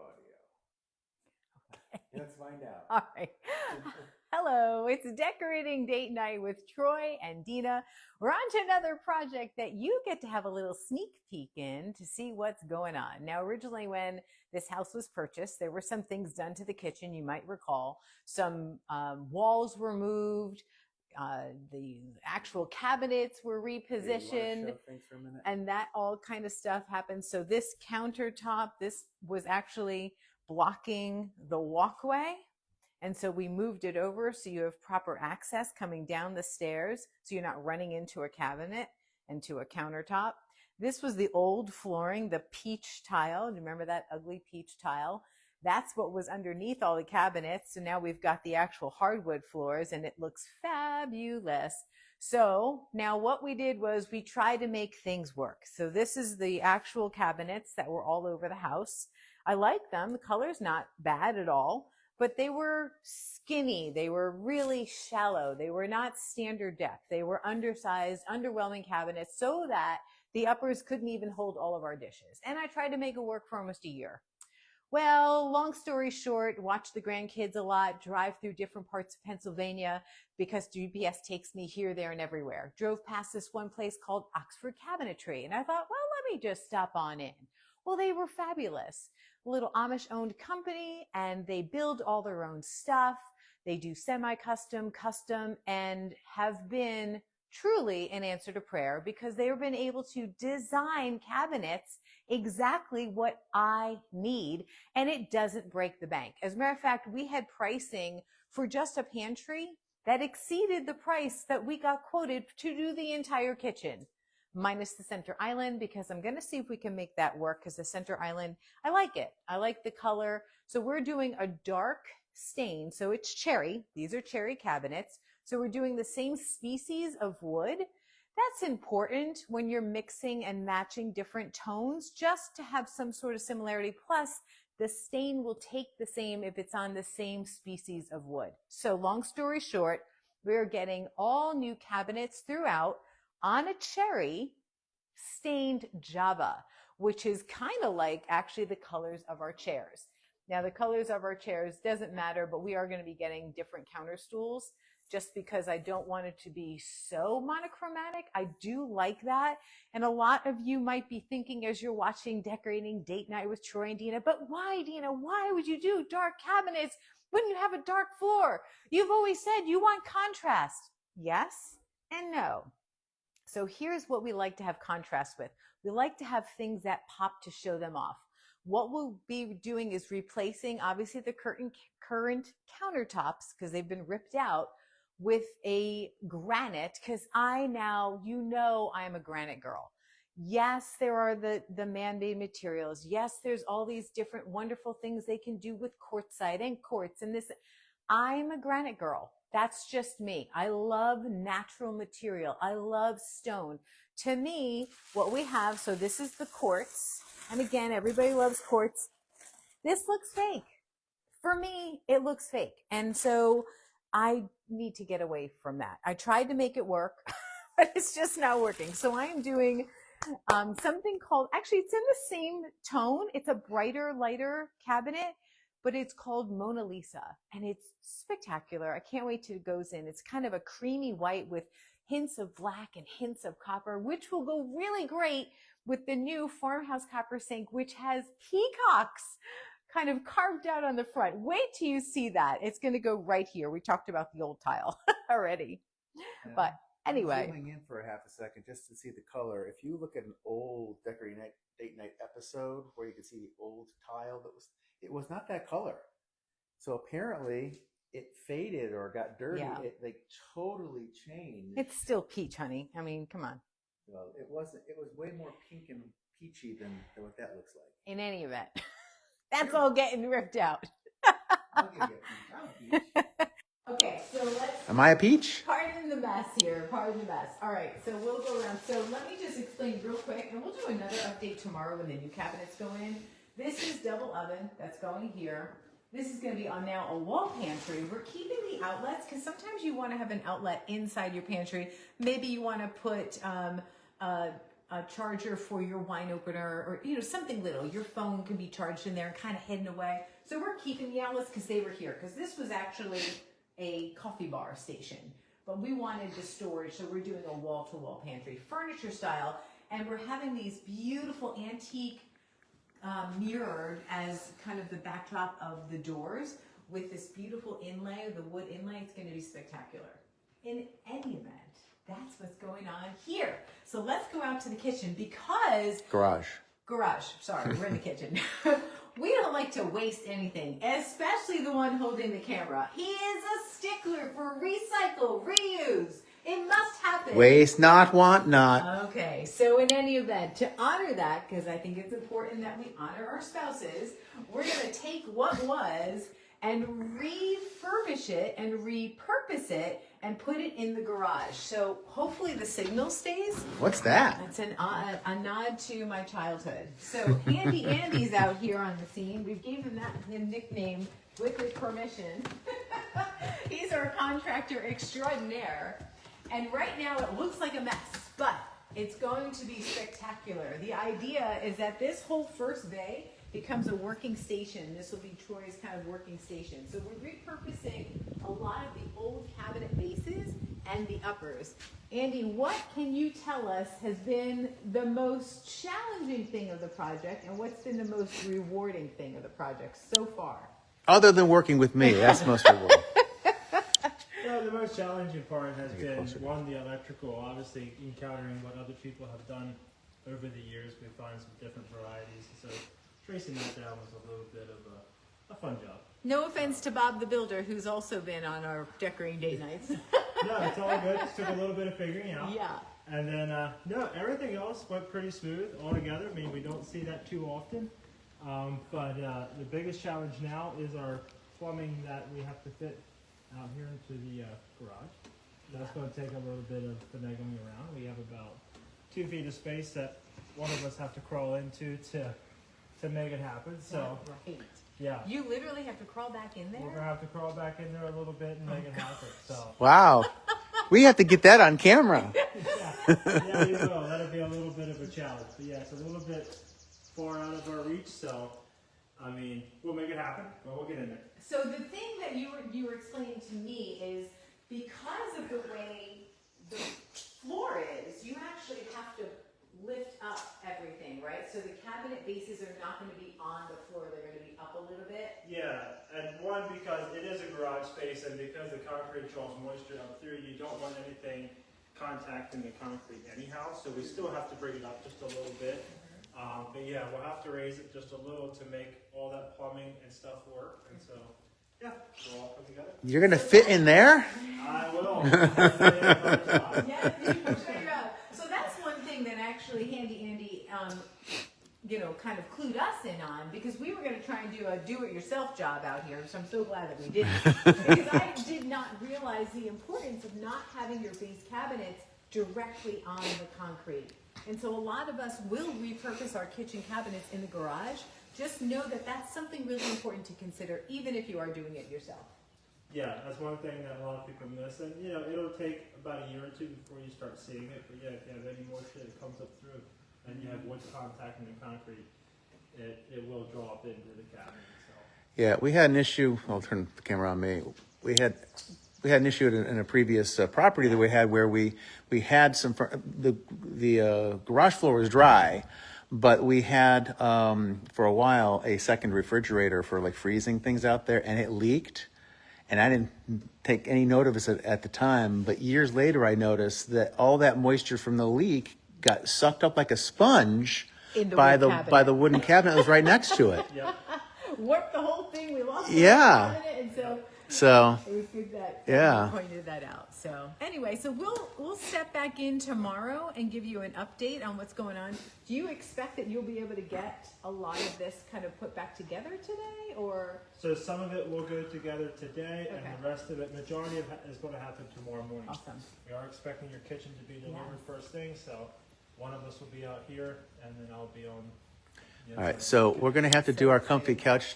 audio. Let's find out. All right. Hello, it's Decorating Date Night with Troy and Dina. We're on to another project that you get to have a little sneak peek in to see what's going on. Now, originally when this house was purchased, there were some things done to the kitchen, you might recall. Some walls were moved, the actual cabinets were repositioned, and that all kind of stuff happened. So this countertop, this was actually blocking the walkway. And so we moved it over so you have proper access coming down the stairs so you're not running into a cabinet and to a countertop. This was the old flooring, the peach tile. Do you remember that ugly peach tile? That's what was underneath all the cabinets. So now we've got the actual hardwood floors and it looks fabulous. So now what we did was we tried to make things work. So this is the actual cabinets that were all over the house. I like them. The color's not bad at all. But they were skinny. They were really shallow. They were not standard depth. They were undersized, underwhelming cabinets so that the uppers couldn't even hold all of our dishes. And I tried to make it work for almost a year. Well, long story short, watch the grandkids a lot, drive through different parts of Pennsylvania because GPS takes me here, there, and everywhere. Drove past this one place called Oxford Cabinetry. And I thought, well, let me just stop on in. Well, they were fabulous. A little Amish-owned company, and they build all their own stuff. They do semi-custom, custom, and have been truly an answer to prayer because they have been able to design cabinets exactly what I need, and it doesn't break the bank. As a matter of fact, we had pricing for just a pantry that exceeded the price that we got quoted to do the entire kitchen. Minus the center island, because I'm going to see if we can make that work because the center island, I like it. I like the color. So we're doing a dark stain. So it's cherry. These are cherry cabinets. So we're doing the same species of wood. That's important when you're mixing and matching different tones just to have some sort of similarity. Plus, the stain will take the same if it's on the same species of wood. So long story short, we're getting all new cabinets throughout on a cherry stained Java, which is kind of like actually the colors of our chairs. Now the colors of our chairs doesn't matter, but we are going to be getting different counter stools just because I don't want it to be so monochromatic. I do like that. And a lot of you might be thinking as you're watching Decorating Date Night with Troy and Dina, but why, Dina? Why would you do dark cabinets when you have a dark floor? You've always said you want contrast. Yes and no. So here's what we like to have contrast with. We like to have things that pop to show them off. What we'll be doing is replacing, obviously, the current countertops, because they've been ripped out, with a granite, because you know I'm a granite girl. Yes, there are the man-made materials. Yes, there's all these different wonderful things they can do with quartzite and quartz and this. I'm a granite girl. That's just me. I love natural material. I love stone. To me, what we have, so this is the quartz. And again, everybody loves quartz. This looks fake. For me, it looks fake. And so I need to get away from that. I tried to make it work, but it's just not working. So I am doing something called, actually it's in the same tone. It's a brighter, lighter cabinet, but it's called Mona Lisa, and it's spectacular. I can't wait till it goes in. It's kind of a creamy white with hints of black and hints of copper, which will go really great with the new farmhouse copper sink, which has peacocks kind of carved out on the front. Wait till you see that. It's going to go right here. We talked about the old tile already. Yeah. But anyway. I'm zooming in for a half a second just to see the color. If you look at an old Decorating Date Night episode where you can see the old tile, it was not that color. So apparently it faded or got dirty. Yeah. It like totally changed. It's still peach, honey. I mean, come on. Well, it wasn't. It was way more pink and peachy than what that looks like. In any event, that's all getting ripped out. I'll give you a peach. Okay, so let's... Am I a peach? Pardon the mess here. Pardon the mess. All right, so we'll go around. So let me just explain real quick, and we'll do another update tomorrow when the new cabinets go in. This is double oven. That's going here. This is going to be on now a wall pantry. We're keeping the outlets because sometimes you want to have an outlet inside your pantry. Maybe you want to put a charger for your wine opener, or something little. Your phone can be charged in there and kind of hidden away. So we're keeping the outlets because they were here, because this was actually a coffee bar station, but we wanted the storage, so we're doing a wall-to-wall pantry, furniture style, and we're having these beautiful antique mirrored as kind of the backdrop of the doors with this beautiful inlay, the wood inlay. It's going to be spectacular. In any event, that's what's going on here. So let's go out to the kitchen, because Garage. Sorry, we're in the kitchen. We don't like to waste anything, especially the one holding the camera. He is a stickler for recycle, reuse. It must happen. Waste not, want not. Okay, so in any event, to honor that, because I think it's important that we honor our spouses, we're going to take what was and refurbish it and repurpose it and put it in the garage. So hopefully the signal stays. What's that? It's a nod to my childhood. So Handy Andy's out here on the scene. We've given him nickname with his permission. He's our contractor extraordinaire. And right now it looks like a mess, but it's going to be spectacular. The idea is that this whole first bay becomes a working station. This will be Troy's kind of working station. So we're repurposing a lot of the old cabinet bases and the uppers. Andy, what can you tell us has been the most challenging thing of the project, and what's been the most rewarding thing of the project so far? Other than working with me, that's most rewarding. Well, the most challenging part has been, one, the electrical. Obviously, encountering what other people have done over the years, we find some different varieties. So tracing that down was a little bit of a fun job. No offense to Bob the Builder, who's also been on our decorating date nights. No, it's all good. Just took a little bit of figuring out. Yeah. And then, no, everything else went pretty smooth altogether. I mean, we don't see that too often. But the biggest challenge now is our plumbing that we have to fit out here into the garage. That's going to take a little bit of finagling around. We have about 2 feet of space that one of us have to crawl into to make it happen. So, Right. yeah. You literally have to crawl back in We're going there? to have to crawl back in there a little bit and make it happen. So, Wow. We have to get that on camera. yeah, you will. That'll be a little bit of a challenge. But yeah, it's a little bit far out of our reach. So, I mean, we'll make it happen, but we'll get in there. So the thing that you were explaining to me is, because of the way the floor is, you actually have to lift up everything, right? So the cabinet bases are not going to be on the floor, they're going to be up a little bit. Yeah, and one, because it is a garage space, and because the concrete draws moisture up through, you don't want anything contacting the concrete anyhow, so we still have to bring it up just a little bit. But yeah, we'll have to raise it just a little to make all that plumbing and stuff work, and so, yeah, we'll all come together. You're going to fit in there? I will. Yeah, you can figure out. So that's one thing that actually Handy Andy, kind of clued us in on, because we were going to try and do a do-it-yourself job out here, so I'm so glad that we didn't. Because I did not realize the importance of not having your base cabinets directly on the concrete. And so a lot of us will repurpose our kitchen cabinets in the garage. Just know that that's something really important to consider, even if you are doing it yourself. Yeah, that's one thing that a lot of people miss, and it'll take about a year or two before you start seeing it. But yeah, if you have any moisture that comes up through, and you have wood contact in the concrete, it will draw up into the cabinet. So. Yeah, we had an issue. I'll turn the camera on me. We had an issue in a previous property that we had where we had some the garage floor was dry, but we had for a while a second refrigerator for like freezing things out there, and it leaked. And I didn't take any note of it at the time, but years later I noticed that all that moisture from the leak got sucked up like a sponge by the wooden cabinet that was right next to it. Yep. Warped the whole thing. We lost Yeah. the cabinet, and So it was good that yeah. you pointed that out. So anyway, so we'll step back in tomorrow and give you an update on what's going on. Do you expect that you'll be able to get a lot of this kind of put back together today, or? So some of it will go together today, Okay. and the rest of it, majority of it is going to happen tomorrow morning. Awesome. We are expecting your kitchen to be delivered first thing, so one of us will be out here, and then I'll be on. All right, so we're going to have to do our comfy couch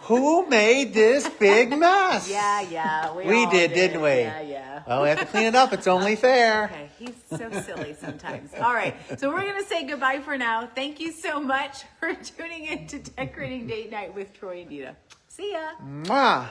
Who made this big mess? Yeah. We all did, didn't we? Yeah. Well, we have to clean it up. It's only fair. Okay, he's so silly sometimes. All right, so we're going to say goodbye for now. Thank you so much for tuning in to Decorating Date Night with Troy and Dina. See ya. Mwah.